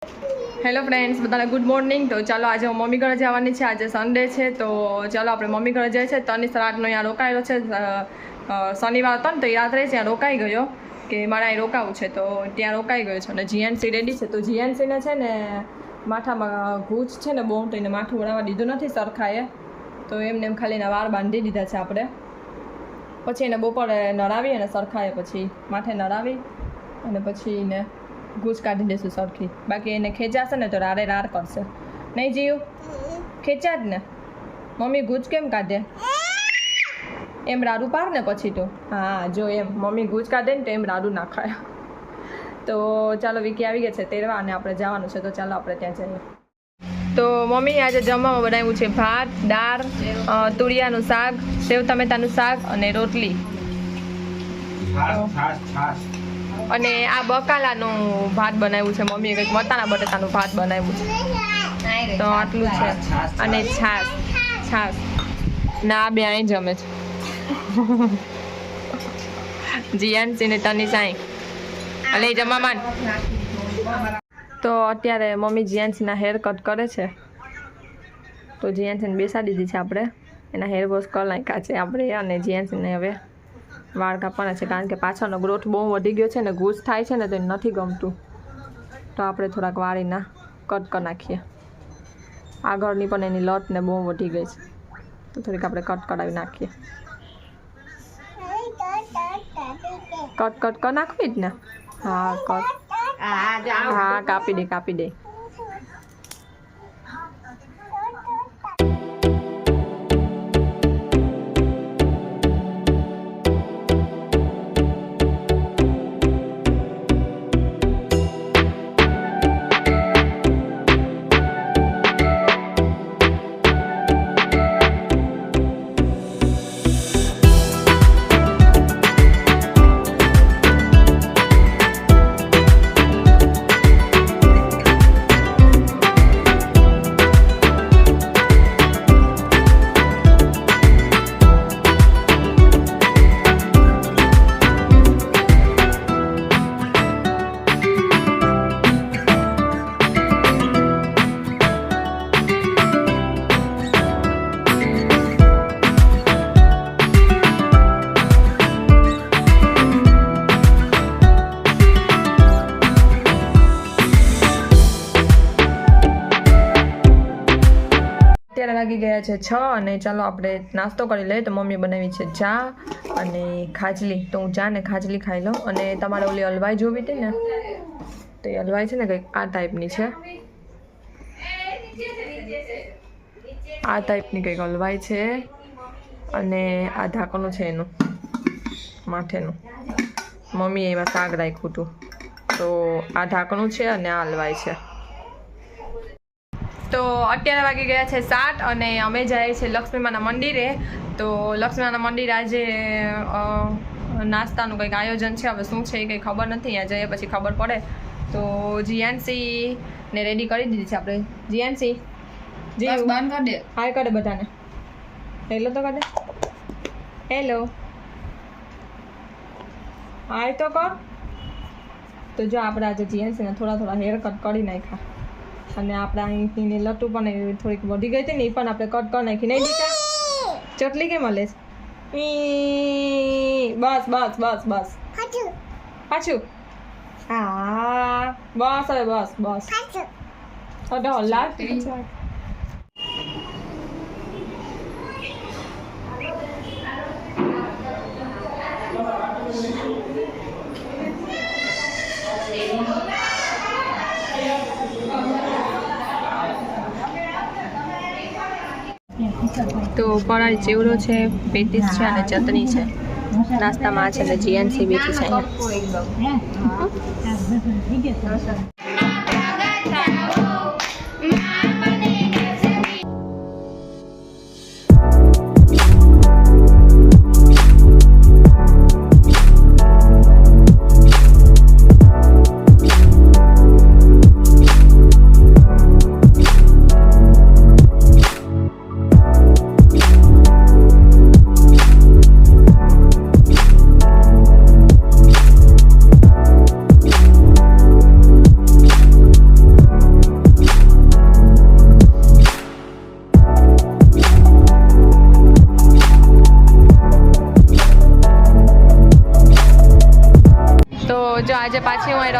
Hello friends, બધાને good morning. તો ચાલો આજે હું મમ્મી ઘરે જવાની છે. આજે સન્ડે છે, તો ચાલો આપણે મમ્મી ઘરે જાય છે. તની રાતનો અહીંયા રોકાયેલો છે. શનિવાર હતો ને, તો એ રાત્રે ત્યાં રોકાઈ ગયો કે મારે અહીં રોકાવું છે, તો ત્યાં રોકાઈ ગયો છે. અને જીએનસી રેડી છે. તો જીએનસીને છે ને માથામાં ગૂંચ છે ને બહુ, તો એને માથું વળાવવા દીધું નથી સરખાએ, તો એમને એમ ખાલી એના વાળ બાંધી દીધા છે આપણે. પછી એને બપોરે નડાવી અને સરખાએ પછી માથે નડાવી અને પછી એને ગૂંચ કાઢી દેશું સરખી. બાકી એને ખેંચાશે ને તો રાડે રાડ કરશે. નહીં જીવ? ખેંચા જ ને. મમ્મી ગૂંચ કેમ કાઢે? એમ રાડું પાડ ને પછી તો. હા જો એમ મમ્મી ગૂંચ કાઢે ને તો એમ રાડું નાખાય. તો ચાલો વિકી આવી ગયા છે તેરવા અને આપણે જવાનું છે, તો ચાલો આપણે ત્યાં જઈએ. તો મમ્મી આજે જમવામાં બનાવ્યું છે ભાત, દાળ, તુરિયાનું શાક, સેવ ટમેટાનું શાક અને રોટલી. અને આ બકાલાનું ભાત બનાવ્યું છે મમ્મીએ, કંઈક વટાણા બટેટાનું ભાત બનાવ્યું છે. તો આટલું છે. અને છાશ ના આ બે અહીં જમે છે. જીયાનસી ને તની સાઈ અલે જમા માન. તો અત્યારે મમ્મી જીયાનસીના હેર કટ કરે છે. તો જીયાનસીને બેસાડી દીધી છે આપણે, એના હેર વોશ કરી નાખ્યા છે આપણે. અને જીયાનસીને હવે વાળ કાપવાના છે, કારણ કે પાછળનો ગ્રોથ બહુ વધી ગયો છે ને ગૂંચ થાય છે ને તો નથી ગમતું. તો આપણે થોડાક વાળીના કટ કરી નાખીએ. આગળની પણ એની લટ ને બહુ વધી ગઈ છે, તો થોડીક આપણે કટ કરાવી નાખીએ. કટ કરી નાખવી જ ને? હા કટ, હા કાપી દે. અત્યારે વાગી ગયા છે 6 અને ચાલો આપણે નાસ્તો કરી લઈએ. તો મમ્મી બનાવી છે ચા અને ખાજલી, તો હું ચા ને ખાજલી ખાઈ લઉં. અને તમારે ઓલી હલવાઈ જોવી હતી ને, તો એ હલવાઈ છે ને કંઈક આ ટાઈપની છે. આ ટાઈપની કંઈક હલવાઈ છે અને આ ઢાંકણું છે એનું માથેનું. મમ્મીએ એમાં શાક રાખ્યું હતું, તો આ ઢાંકણું છે અને આ હલવાઈ છે. તો અત્યારે વાગી ગયા છે 7 અને અમે જઈએ છીએ લક્ષ્મીમાના મંદિરે. તો લક્ષ્મીમાના મંદિર આજે નાસ્તાનું કંઈક આયોજન છે. હવે શું છે એ કંઈ ખબર નથી, અહીંયા જઈએ પછી ખબર પડે. તો જીયાનસીને રેડી કરી દીધી છે આપણે. જીયાનસી જી બંધ કરી દે. હાય કરે બધાને. હેલો તો કરે. હેલો હાય તો કર. તો જો આપણે આજે જીયાનસીને થોડા હેર કટ કરી નાખ્યા. અને આપણે અહીંની લટ્ટુ પણ થોડીક વધી ગઈ હતી ને, એ પણ આપણે કટ કરી નાખી. નહીં દીકા ચોટલી કેમ મળે છે? બસ પાછું. હા બસ હવે બસ હવે હલાવ. તો ફરાળી ચેવડો છે, પેટીસ છે અને ચટણી છે. નાસ્તામાં છે ને જીએનસી બેઠી છે અહીંયા.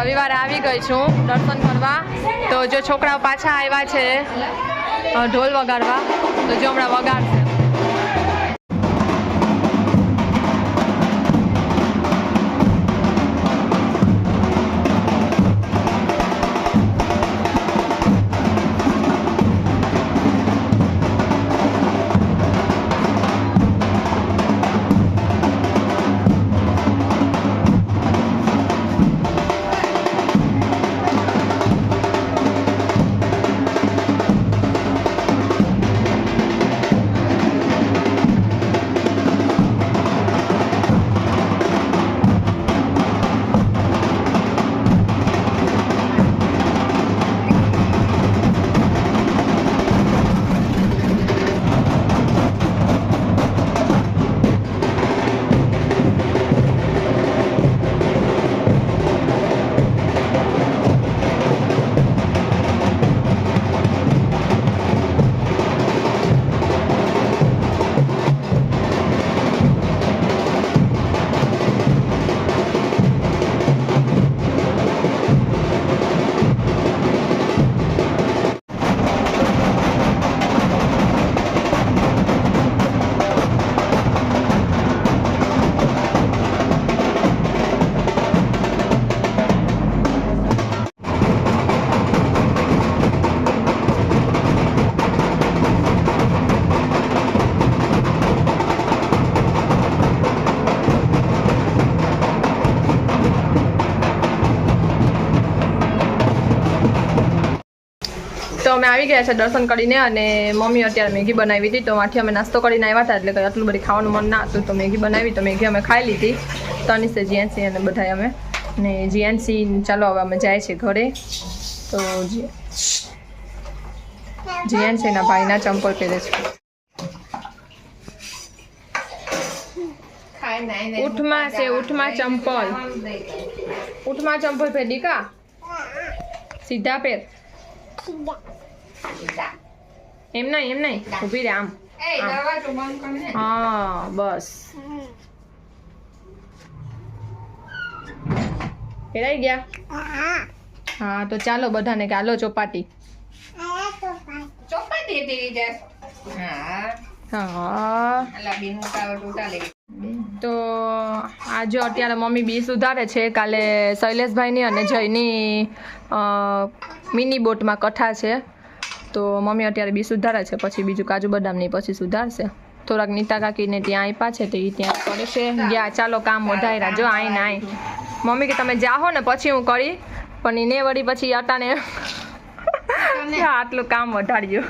રવિવારે આવી ગઈ છું દર્શન કરવા. તો જો છોકરાઓ પાછા આવ્યા છે ઢોલ વગાડવા, તો જો હમણાં વગાડશે. તો અમે આવી ગયા છે દર્શન કરીને, અને મમ્મી અત્યારે મેગી બનાવી હતી. તો માથી અમે નાસ્તો કરીને આવ્યા હતા, એટલે કંઈ આટલું બધી ખાવાનું મન ના હતું, તો મેગી બનાવી. તો મેગી અમે ખાઈ લીધી, તનિષે જીએનસી અને બધાય અમે. ને જીએનસી ચાલો હવે અમે જાય છે ઘરે. તો જીએનસીના ભાઈના ચંપલ પહેરે છે. ઉઠમાં છે, ઉઠમાં ચંપલ, ઉઠમાં ચંપલ પહેર દીકા, સીધા પહેર. એમ નહીં ઊભી રે, આમ. હા બસ પહેરાઈ ગયા. હા તો ચાલો બધાને કે હાલો ચોપાટી. હા તો આજે અત્યારે મમ્મી બી સુધારે છે. કાલે શૈલેષભાઈની અને જયની મિની બોટમાં કથા છે, તો મમ્મી અત્યારે બી સુધારે છે. પછી બીજું કાજુ બદામની પછી સુધારશે. થોડાક નીતા કાકીને ત્યાં આપ્યા છે, તો એ ત્યાં કરે છે. ગયા ચાલો કામ વધાર્યા. જો આઈ ને આઈ મમ્મી કે તમે જાઓ ને પછી હું કરી, પણ એને વળી પછી અટાને આટલું કામ વધાર્યું.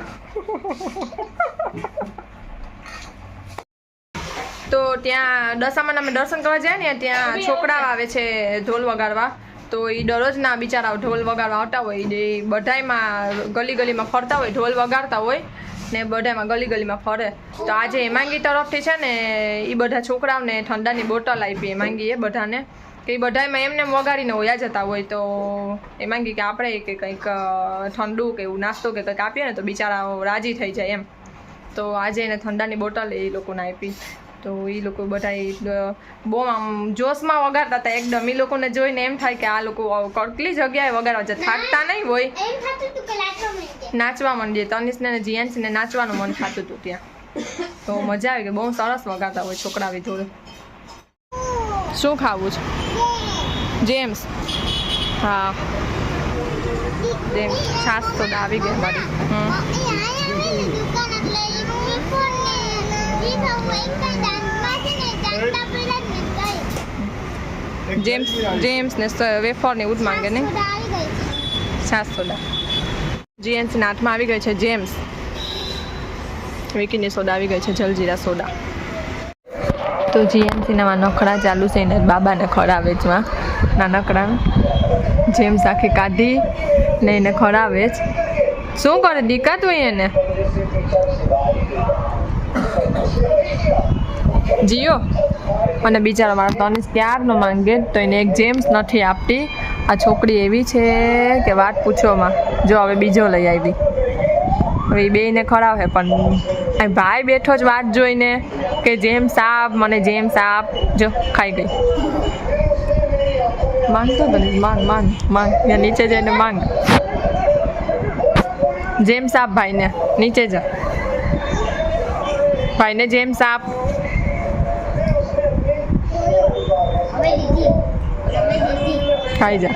તો ત્યાં દશામાં અમે દર્શન કરવા જાય ને, ત્યાં છોકરાઓ આવે છે ઢોલ વગાડવા. તો એ દરરોજના બિચારા ઢોલ વગાડવા આવતા હોય, એ બધામાં ગલી ગલીમાં ફરતા હોય, ઢોલ વગાડતા હોય ને બધામાં ગલી ગલીમાં ફરે. તો આજે હેમાંગી તરફથી છે ને એ બધા છોકરાઓને ઠંડાની બોટલ આપી હેમાંગીએ બધાને, કે એ બધામાં એમને વગાડીને હોયા જતા હોય. તો હેમાંગી કે આપણે કે કંઈક ઠંડુ કે એવું નાસ્તો કે કંઈક આપીએ ને તો બિચારાઓ રાજી થઈ જાય એમ. તો આજે એને ઠંડાની બોટલ એ લોકોને આપી. તો એ લોકો બધા બહુ આમ જોશમાં વગાડતા હતા એકદમ. એ લોકોને જોઈને એમ થાય કે આ લોકો કેટલી જગ્યાએ વગાડવા છે, થાકતા નહીં હોય, નાચવા માંડીએ. તનિષને ને જીએનસીને નાચવાનું મન થતું હતું ત્યાં. તો મજા આવી ગઈ, બહુ સરસ વગાડતા હોય છોકરાઓ જોડે. શું ખાવું છે જેમ્સ? હા જેમ્સ છાસ તો આવી ગઈ મારી. જેમ્સ ને વેફર ને એવું માંગે ને છાસ સોડા. જીએનસી હાથમાં આવી ગઈ છે જેમ્સ. વિકીની સોડા આવી ગઈ છે જલજીરા સોડા. તો જીએનસીના નખડા ચાલુ છે ને બાબાને ખરાવે જ નાનકડા. જેમ્સ આખી કાઢી ને એને ખરાવે જ. શું કરે દીકા તું એને? જીઓ અને બિચારા મારા તનિષ ક્યારનો માંગે, તો એને એક જેમ્સ નથી આપતી. આ છોકરી એવી છે કે વાત પૂછોમાં. જો હવે બીજો લઈ આવી. હવે એ બેયને ખરાવે, પણ ભાઈ બેઠો જ વાત જોઈને કે જેમ્સ આપ, મને જેમ્સ આપ. જો ખાઈ ગઈ. માંગતો તો માંગ માંગ માંગ ત્યાં નીચે જઈને માંગ જેમ્સ આપ ભાઈને નીચે જા ભાઈને જેમ્સ આપ ખાઈ જા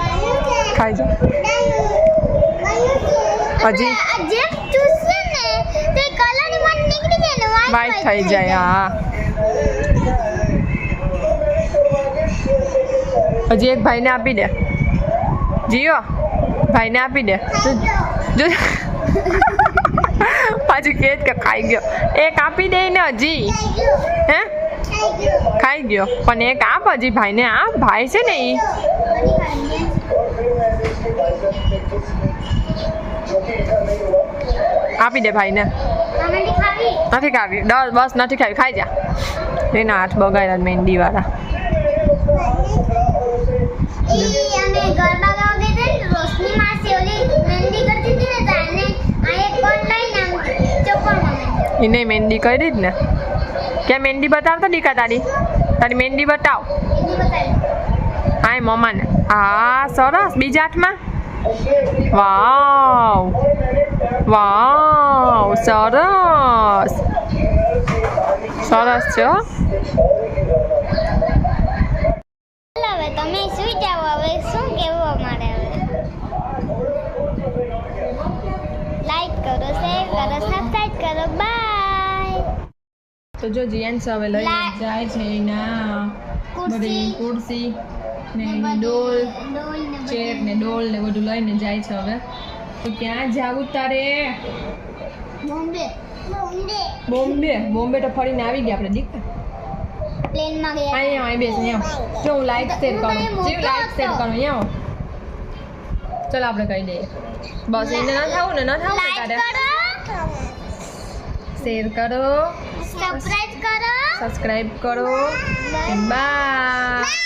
હજી વાઈટ થઈ જાય હા હજી એક ભાઈને આપી દે જીઓ ભાઈને આપી દે જો પાછું કે ખાઈ ગયો એક આપી દે ને હજી હે ખાઈ ગયો પણ એક આપ હજી ભાઈને આપ ભાઈ છે ને ઈ આપી દે ભાઈને નથી ખાવી બસ નથી ખાવી ખાઈ જા એના હાથ બગાડ્યા મહેંદી વાળા એને મહેંદી કરી જ ને ક્યાં મહેંદી બતાવતો દીકા તારી મહેંદી બતાવ હા મમ્માને હા સરસ બીજા હાથમાં વાવ સરસ છે હવે તમે સુઈ જાઓ હવે શું કેવું અમારે હવે લાઈક કરો શેર કરો સબસ્ક્રાઇબ કરો બાય તો જો જીએન્સ હવે લઈ જાય છે એના બધી ખુરશી ને ડોલ ચેર ને ડોલ ને બધું લઈને જાય છે હવે તો ક્યાં જાવું તારે બોમ્બે તો ફરીને આવી ગયા આપણે દીકરા પ્લેનમાં ગયા અહીંયા બેસ અહીંયા જો હું લાઈક શેર કરું અહીંયા ચલો આપણે કહી દઈએ બસ એને ન થાવું ને તારે શેર કરો સબસ્ક્રાઇબ કરો બાય